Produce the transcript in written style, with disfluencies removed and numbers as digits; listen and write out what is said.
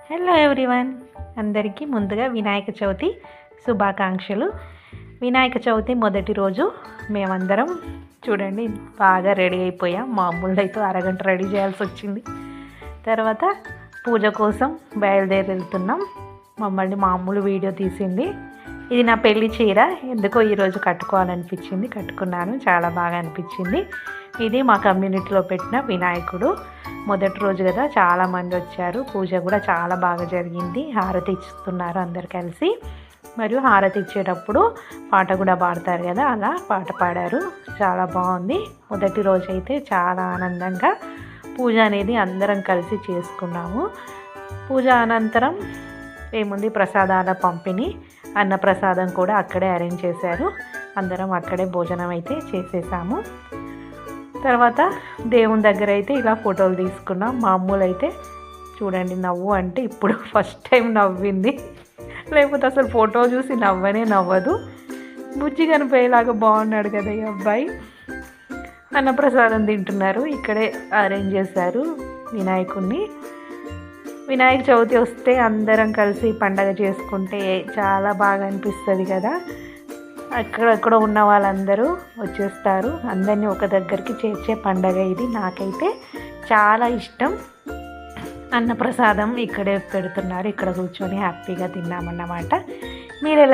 Hello everyone, అందరికీ ముందుగా వినాయక చవితి శుభాకాంక్షలు. వినాయక చవితి మొదటి రోజు మేమందరం చూడండి బాగా రెడీ అయిపోయాం. మామూలుగా అయితే అరగంట రెడీ చేయాల్సి వచ్చింది. తర్వాత పూజ కోసం బయలుదేరి వెళ్తున్నాం. మమ్మల్ని మామూలు వీడియో తీసింది. ఇది నా పెళ్లి చీర, ఎందుకో ఈరోజు కట్టుకోవాలనిపించింది, కట్టుకున్నాను. చాలా బాగా అనిపించింది. ఇది మా కమ్యూనిటీలో పెట్టిన వినాయకుడు. మొదటి రోజు కదా, చాలామంది వచ్చారు. పూజ కూడా చాలా బాగా జరిగింది. హారతి ఇస్తున్నారు అందరు కలిసి. మరియు హారతి ఇచ్చేటప్పుడు పాట కూడా పాడతారు కదా, అలా పాట పాడారు. చాలా బాగుంది. మొదటి రోజు అయితే చాలా ఆనందంగా పూజ అనేది అందరం కలిసి చేసుకున్నాము. పూజ అనంతరం ఏముంది, ప్రసాదాల పంపిణీ, అన్నప్రసాదం కూడా అక్కడే అరేంజ్ చేశారు. అందరం అక్కడే భోజనం అయితే చేసేసాము. తర్వాత దేవుని దగ్గర అయితే ఇలా ఫోటోలు తీసుకున్నాం. మామూలు అయితే చూడండి, నవ్వు అంటే ఇప్పుడు ఫస్ట్ టైం నవ్వింది, లేకపోతే అసలు ఫోటో చూసి నవ్వదు. బుజ్జి కనిపోయేలాగా బాగున్నాడు కదా ఈ అబ్బాయి. అన్నప్రసాదం తింటున్నారు. ఇక్కడే అరేంజ్ చేశారు వినాయకుడిని. వినాయక చవితి వస్తే అందరం కలిసి పండగ చేసుకుంటే చాలా బాగా అనిపిస్తుంది కదా. అక్కడక్కడ ఉన్న వాళ్ళందరూ వచ్చేస్తారు. అందరినీ ఒక దగ్గరికి చేర్చే పండగ ఇది. నాకైతే చాలా ఇష్టం. అన్నప్రసాదం ఇక్కడే పెడుతున్నారు. ఇక్కడ కూర్చొని హ్యాపీగా తిన్నామన్నమాట. మీరు ఎలా